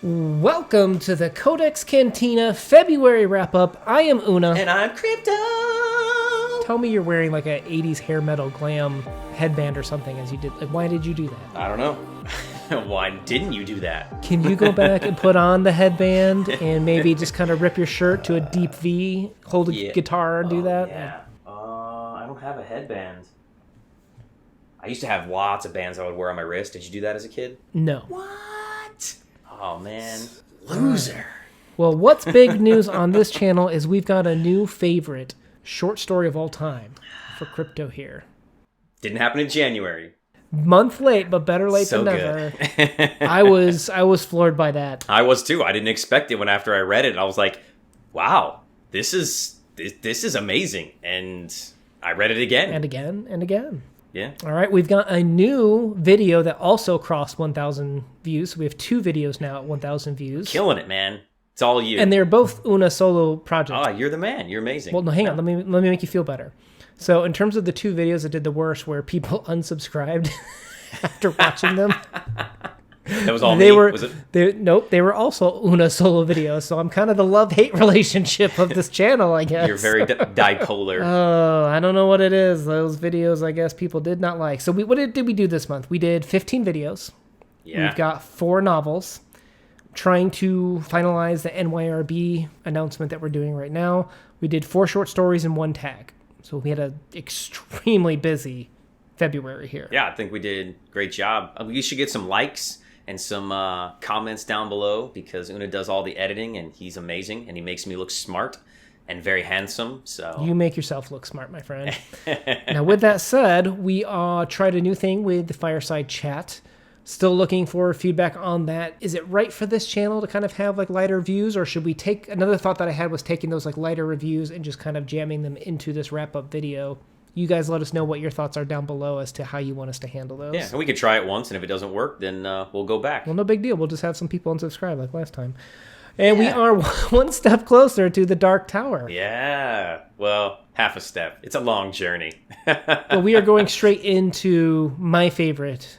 Welcome to the CodeX Cantina February wrap-up. I am Una. And I'm Crypto! Tell me you're wearing like a 80s hair metal glam headband or something as you did. Like, why did you do that? I don't know. Why didn't you do that? Can you go back and put on the headband and maybe just kind of rip your shirt to a deep V, hold a guitar and do that? Yeah. I don't have a headband. I used to have lots of bands I would wear on my wrist. Did you do that as a kid? No. What? Oh, man. Loser. Well, what's big news on this channel is we've got a new favorite short story of all time for Crypto here. Didn't happen in January. Month late, but better late than never. I was floored by that. I was too. I didn't expect it when after I read it. I was like, wow, this is amazing. And I read it again. And again and again. Yeah. All right, we've got a new video that also crossed 1,000 views. So we have two videos now at 1,000 views. Killing it, man. It's all you. And they're both Una solo projects. Oh, you're the man. You're amazing. Well, no, hang on. Let me make you feel better. So in terms of the two videos that did the worst, where people unsubscribed after watching them. That was all me? Was it? Nope, they were also Una solo videos. So I'm kind of the love-hate relationship of this channel, I guess. You're very dipolar. Oh, I don't know what it is. Those videos, I guess, people did not like. So what did we do this month? We did 15 videos. Yeah. We've got 4 novels. Trying to finalize the NYRB announcement that we're doing right now. We did 4 short stories and 1 tag. So we had an extremely busy February here. Yeah, I think we did a great job. You should get some likes and some comments down below because Una does all the editing and he's amazing and he makes me look smart and very handsome. So you make yourself look smart, my friend. Now, with that said, we tried a new thing with the Fireside Chat. Still looking for feedback on that. Is it right for this channel to kind of have like lighter reviews, or should we take another thought that I had was taking those like lighter reviews and just kind of jamming them into this wrap-up video? You guys let us know what your thoughts are down below as to how you want us to handle those. Yeah, and we could try it once, and if it doesn't work, then we'll go back. Well, no big deal. We'll just have some people unsubscribe like last time. And we are one step closer to the Dark Tower. Yeah. Well, half a step. It's a long journey. Well, we are going straight into my favorite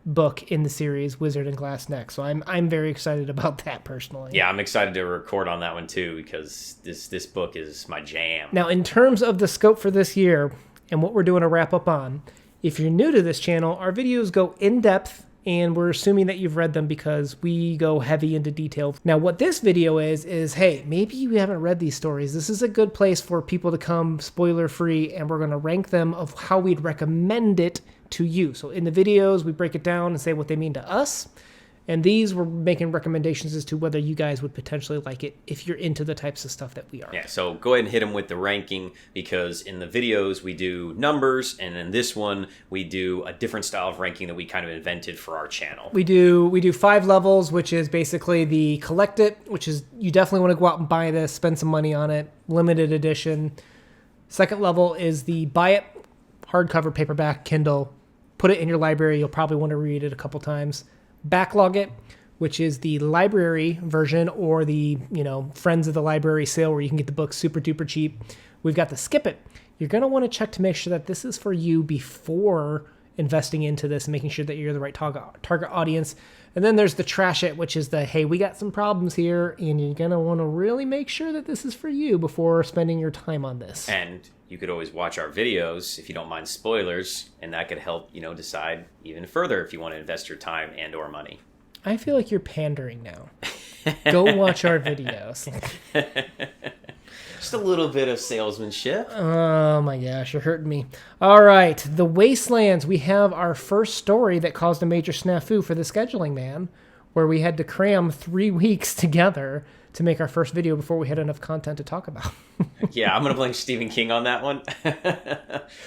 book in the series, Wizard and Glass Neck. So I'm very excited about that personally. Yeah, I'm excited to record on that one too because this book is my jam. Now, in terms of the scope for this year and what we're doing a wrap up on, if you're new to this channel, our videos go in depth and we're assuming that you've read them because we go heavy into detail. Now, what this video is, hey, maybe you haven't read these stories. This is a good place for people to come spoiler free and we're going to rank them of how we'd recommend it to you. So in the videos, we break it down and say what they mean to us. And these we're making recommendations as to whether you guys would potentially like it if you're into the types of stuff that we are. Yeah, so go ahead and hit them with the ranking because in the videos we do numbers and in this one we do a different style of ranking that we kind of invented for our channel. We do 5 levels, which is basically the collect it, which is you definitely want to go out and buy this, spend some money on it, limited edition. Second level is the buy it, hardcover, paperback, Kindle, put it in your library. You'll probably want to read it a couple times. Backlog it, which is the library version or the, Friends of the Library sale where you can get the book super duper cheap. We've got the skip it. You're going to want to check to make sure that this is for you before investing into this and making sure that you're the right target audience. And then there's the trash it, which is the, hey, we got some problems here and you're going to want to really make sure that this is for you before spending your time on this. And you could always watch our videos if you don't mind spoilers, and that could help, decide even further if you want to invest your time and or money. I feel like you're pandering now. Go watch our videos. Just a little bit of salesmanship. Oh my gosh, you're hurting me. All right, The Wastelands. We have our first story that caused a major snafu for the scheduling man, where we had to cram 3 weeks together to make our first video before we had enough content to talk about. Yeah, I'm going to blame Stephen King on that one.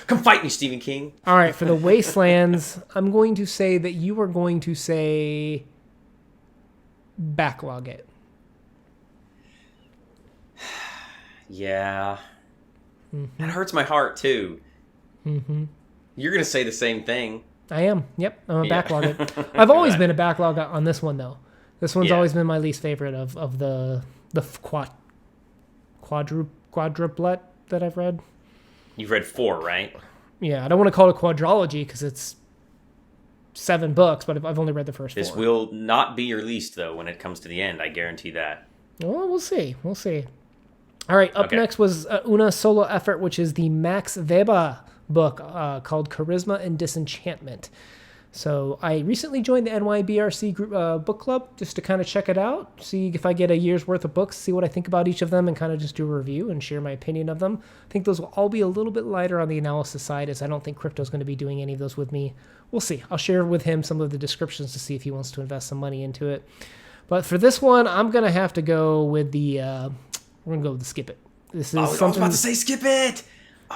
Come fight me, Stephen King. All right, for The Wastelands, I'm going to say that you are going to say backlog it. Yeah. Mm-hmm. That hurts my heart, too. Mm-hmm. You're going to say the same thing. I am. Yep, I'm a backlog it. I've always been a backlog on this one, though. This one's always been my least favorite of the quadruplet that I've read. You've read 4, right? Yeah, I don't want to call it a quadrology because it's 7 books, but I've only read the first 4. This will not be your least, though, when it comes to the end. I guarantee that. Well, we'll see. We'll see. All right, up next was Una solo effort, which is the Max Weber book called Charisma and Disenchantment. So I recently joined the NYBRC group, book club just to kind of check it out, see if I get a year's worth of books, see what I think about each of them, and kind of just do a review and share my opinion of them. I think those will all be a little bit lighter on the analysis side, as I don't think Crypto's going to be doing any of those with me. We'll see. I'll share with him some of the descriptions to see if he wants to invest some money into it. But for this one, I'm going to have to go with the... we're going to go with the skip it. This is I was about to say skip it!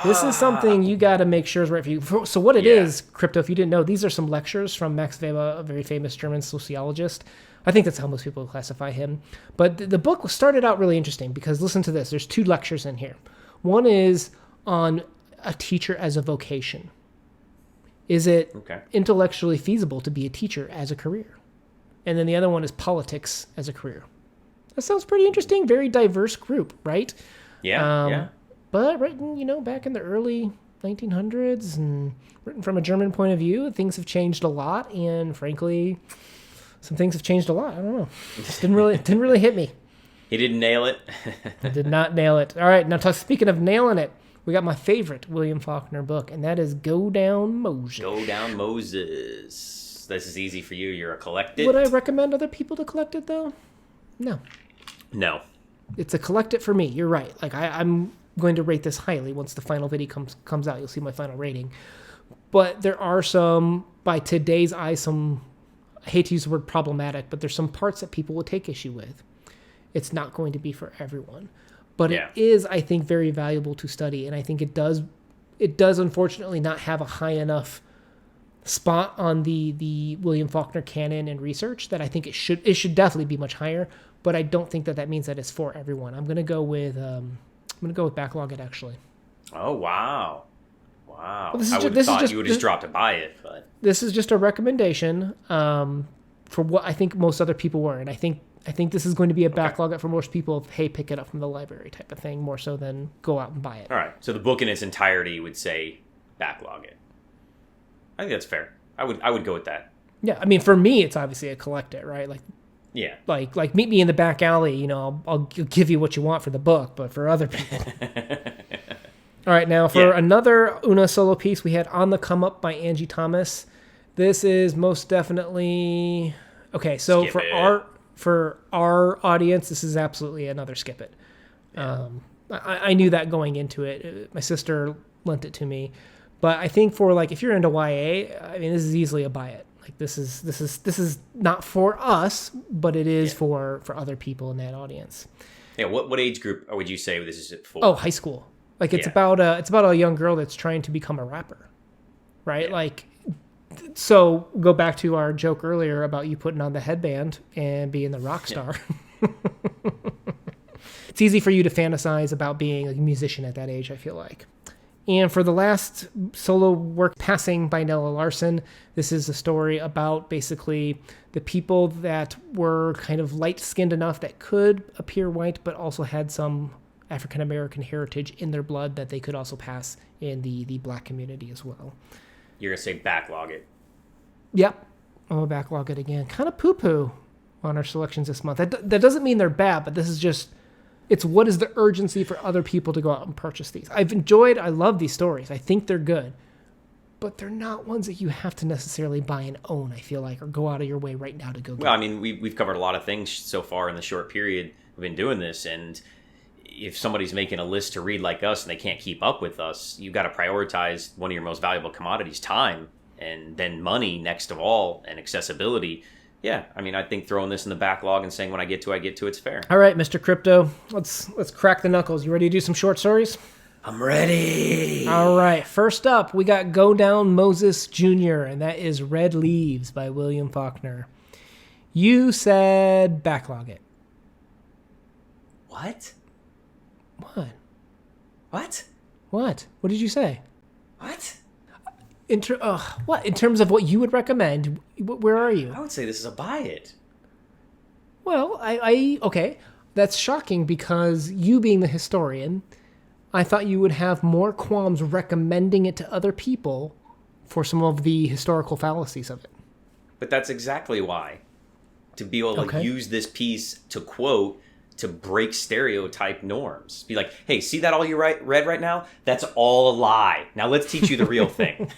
This is something you got to make sure is right for you. So what it is, Crypto, if you didn't know, these are some lectures from Max Weber, a very famous German sociologist. I think that's how most people classify him. But the book started out really interesting because listen to this. There's 2 lectures in here. One is on a teacher as a vocation. Is it intellectually feasible to be a teacher as a career? And then the other one is politics as a career. That sounds pretty interesting. Very diverse group, right? Yeah. But written, back in the early 1900s and written from a German point of view, things have changed a lot. And frankly, some things have changed a lot. I don't know. It didn't really hit me. He didn't nail it. I did not nail it. All right. Now, speaking of nailing it, we got my favorite William Faulkner book, and that is Go Down Moses. Go Down Moses. This is easy for you. You're a collected. Would I recommend other people to collect it, though? No. It's a collect it for me. You're right. Like, I'm going to rate this highly once the final video comes out. You'll see my final rating. But there are some, by today's eye, I hate to use the word problematic, but there's some parts that people will take issue with. It's not going to be for everyone. But it is, I think, very valuable to study. And I think it does unfortunately not have a high enough spot on the William Faulkner canon and research that I think it should definitely be much higher. But I don't think that means that it's for everyone. I'm going to go with Backlog It, actually. Oh, wow. Well, I would have thought you would have just dropped to buy it. But this is just a recommendation for what I think most other people were. And I think this is going to be a Backlog It for most people of, hey, pick it up from the library type of thing, more so than go out and buy it. All right. So the book in its entirety would say Backlog It. I think that's fair. I would go with that. Yeah. I mean, for me, it's obviously a collect it, right? Yeah. Like meet me in the back alley, I'll give you what you want for the book, but for other people. All right, now for another Una solo piece, we had On the Come Up by Angie Thomas. This is most definitely okay, so for our audience, this is absolutely another skip it. Yeah. I knew that going into it. My sister lent it to me. But I think for if you're into YA, I mean this is easily a buy it. Like this is not for us, but it is for other people in that audience. Yeah, what age group would you say this is for? Oh, high school. It's about a young girl that's trying to become a rapper, right? Yeah. So go back to our joke earlier about you putting on the headband and being the rock star. Yeah. It's easy for you to fantasize about being a musician at that age, I feel like. And for the last solo work, Passing by Nella Larsen, this is a story about basically the people that were kind of light-skinned enough that could appear white, but also had some African-American heritage in their blood that they could also pass in the black community as well. You're going to say Backlog It. Yep. I'm going to Backlog It again. Kind of poo-poo on our selections this month. That doesn't mean they're bad, but this is just... It's what is the urgency for other people to go out and purchase these. I love these stories. I think they're good. But they're not ones that you have to necessarily buy and own, I feel like, or go out of your way right now to go get. Well, I mean, we've covered a lot of things so far in the short period we've been doing this, and if somebody's making a list to read like us and they can't keep up with us, you've got to prioritize one of your most valuable commodities, time, and then money next of all, and accessibility. Yeah, I mean, I think throwing this in the backlog and saying when I get to, it's fair. All right, Mr. Crypto, let's crack the knuckles. You ready to do some short stories? I'm ready. All right, first up, we got Go Down Moses Jr., and that is Red Leaves by William Faulkner. You said backlog it. What? What? What? What? What did you say? What? What? In terms of what you would recommend, where are you? I would say this is a buy it. Well, okay. That's shocking because you being the historian, I thought you would have more qualms recommending it to other people for some of the historical fallacies of it. but that's exactly why. To be able to use this piece to quote, to break stereotype norms. Be like, hey, see that all you read right now? That's all a lie. Now let's teach you the real thing.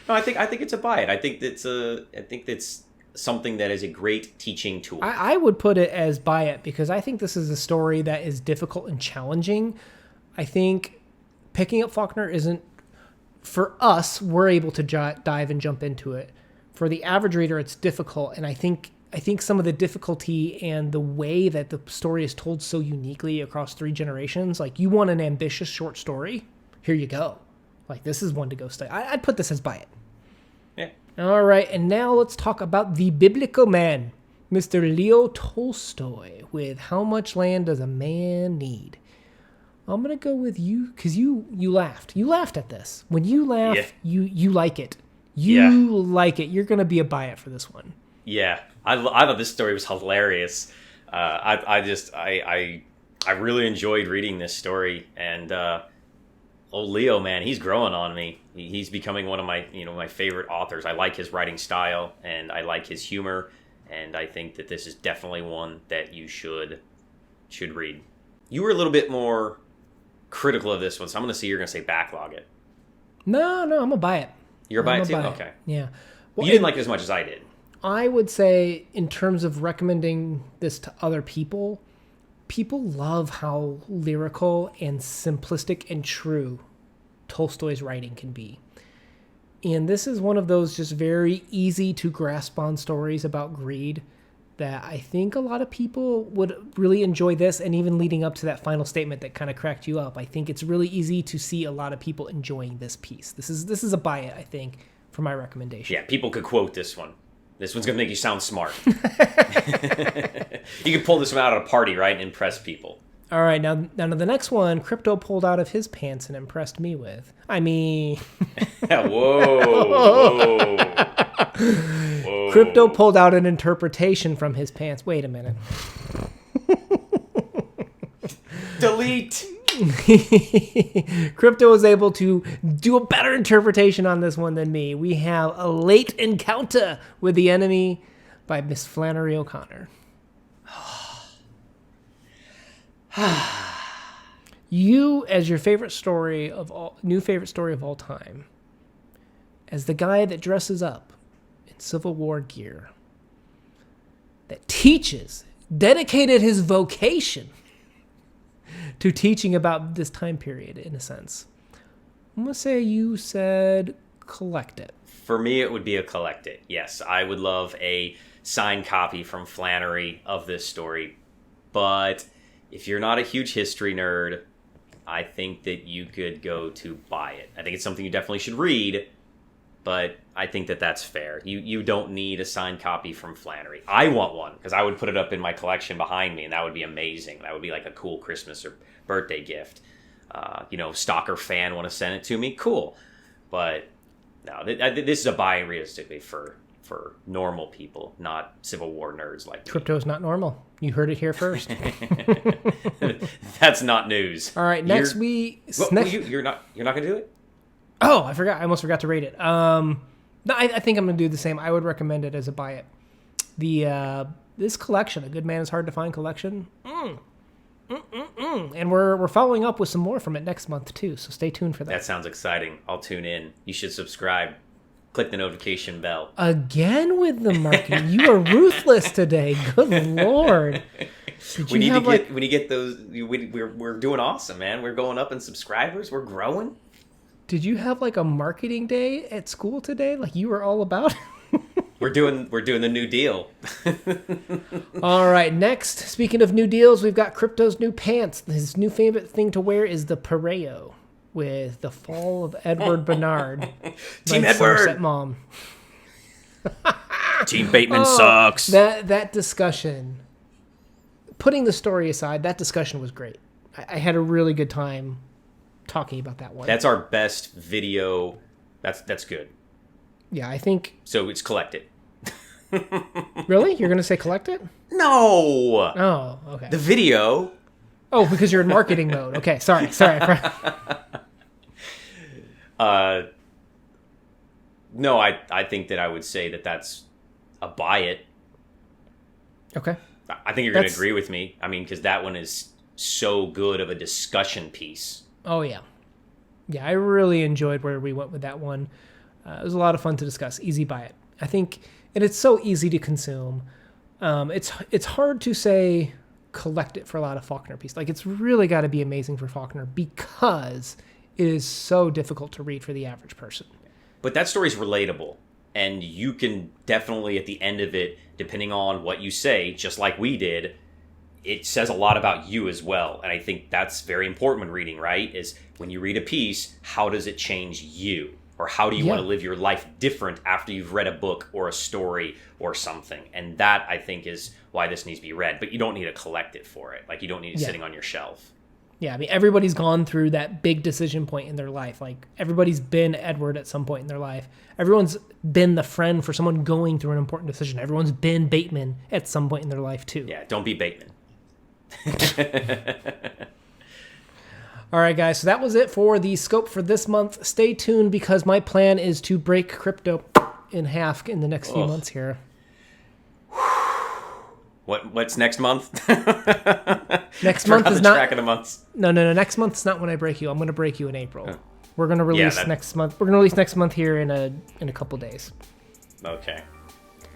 No, I think it's a buy it. I think that's something that is a great teaching tool. I would put it as buy it because I think this is a story that is difficult and challenging. I think picking up Faulkner isn't, for us, we're able to dive and jump into it. For the average reader, it's difficult, and I think some of the difficulty and the way that the story is told so uniquely across 3 generations, like, you want an ambitious short story? Here you go. Like, this is one to go study. I'd put this as buy it. Yeah. All right, and now let's talk about the biblical man, Mr. Leo Tolstoy, with How Much Land Does a Man Need? I'm going to go with you, because you laughed. You laughed at this. When you laugh, you like it. You like it. You're going to be a buy it for this one. Yeah, I thought this story was hilarious. I really enjoyed reading this story, and old Leo, man, he's growing on me. He's becoming one of my favorite authors. I like his writing style, and I like his humor, and I think that this is definitely one that you should read. You were a little bit more critical of this one, so I'm going to say you're going to say backlog it. No, I'm going to buy it. You're buying it too? Okay. Yeah. Well, you didn't like it as much as I did. I would say, in terms of recommending this to other people love how lyrical and simplistic and true Tolstoy's writing can be. And this is one of those just very easy to grasp on stories about greed that I think a lot of people would really enjoy this, and even leading up to that final statement that kind of cracked you up. I think it's really easy to see a lot of people enjoying this piece. This is a buy it, I think, for my recommendation. Yeah, people could quote this one. This one's going to make you sound smart. You can pull this one out at a party, right, and impress people. All right, now the next one, Crypto pulled out of his pants and impressed me with. I mean... Whoa. Crypto pulled out an interpretation from his pants. Wait a minute. Delete. Crypto was able to do a better interpretation on this one than me. We have A Late Encounter with the Enemy by Miss Flannery O'Connor. You, as your favorite story of all, new favorite story of all time, as the guy that dresses up in Civil War gear, that teaches, dedicated his vocation to teaching about this time period, in a sense. I'm going to say you said collect it. For me, it would be a collect it. Yes, I would love a signed copy from Flannery of this story. But if you're not a huge history nerd, I think that you could go to buy it. I think it's something you definitely should read, but I think that that's fair. You don't need a signed copy from Flannery. I want one, because I would put it up in my collection behind me, and that would be amazing. That would be like a cool Christmas or birthday gift. Stalker fan want to send it to me? Cool. But no, this is a buy realistically for normal people, not Civil War nerds like me. Crypto's not normal. You heard it here first. That's not news. All right, next you're not gonna do it? Oh, I forgot. I almost forgot to rate it. No, I think I'm gonna do the same. I would recommend it as a buy it. This collection, A Good Man Is Hard to Find collection. And we're following up with some more from it next month too. So stay tuned for that. That sounds exciting. I'll tune in. You should subscribe. Click the notification bell. Again with the marketing. You are ruthless today. Good Lord. We need to get those. We're doing awesome, man. We're going up in subscribers. We're growing. Did you have like a marketing day at school today? Like you were all about it? We're doing the new deal. All right. Next, speaking of new deals, we've got Crypto's new pants. His new favorite thing to wear is the Pareo, with The Fall of Edward Barnard. Team Edward. Somerset Maugham. Team Bateman sucks. That discussion, putting the story aside, that discussion was great. I had a really good time talking about that one. That's our best video. That's good. Yeah, I think. So it's collected. Really? You're going to say collect it? No. Oh, okay. The video. Oh, because you're in marketing mode. Okay, sorry. No, I think that I would say that that's a buy it. Okay. I think you're going to agree with me. I mean, because that one is so good of a discussion piece. Oh, yeah. Yeah, I really enjoyed where we went with that one. It was a lot of fun to discuss. Easy buy it. I think, and it's so easy to consume. It's hard to say collect it for a lot of Faulkner pieces. Like, it's really got to be amazing for Faulkner because it is so difficult to read for the average person. But that story's relatable, and you can definitely, at the end of it, depending on what you say, just like we did, it says a lot about you as well. And I think that's very important when reading, right? Is when you read a piece, how does it change you? Or how do you want to live your life different after you've read a book or a story or something? And that, I think, is why this needs to be read. But you don't need to collect it for it. Like, you don't need it sitting on your shelf. Yeah, I mean, everybody's gone through that big decision point in their life. Like, everybody's been Edward at some point in their life. Everyone's been the friend for someone going through an important decision. Everyone's been Bateman at some point in their life, too. Yeah, don't be Bateman. All right, guys, so that was it for the scope for this month. Stay tuned because my plan is to break crypto in half in the next few months here. What's next month? Next month is not track of the months. No. Next month's not when I break you. I'm going to break you in April. We're going to release next month. We're going to release next month here in a couple days. Okay.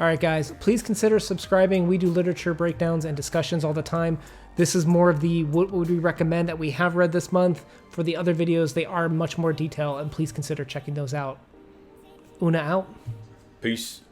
All right, guys, please consider subscribing. We do literature breakdowns and discussions all the time. This is more of the what would we recommend that we have read this month. For the other videos, they are much more detailed, and please consider checking those out. Una out. Peace.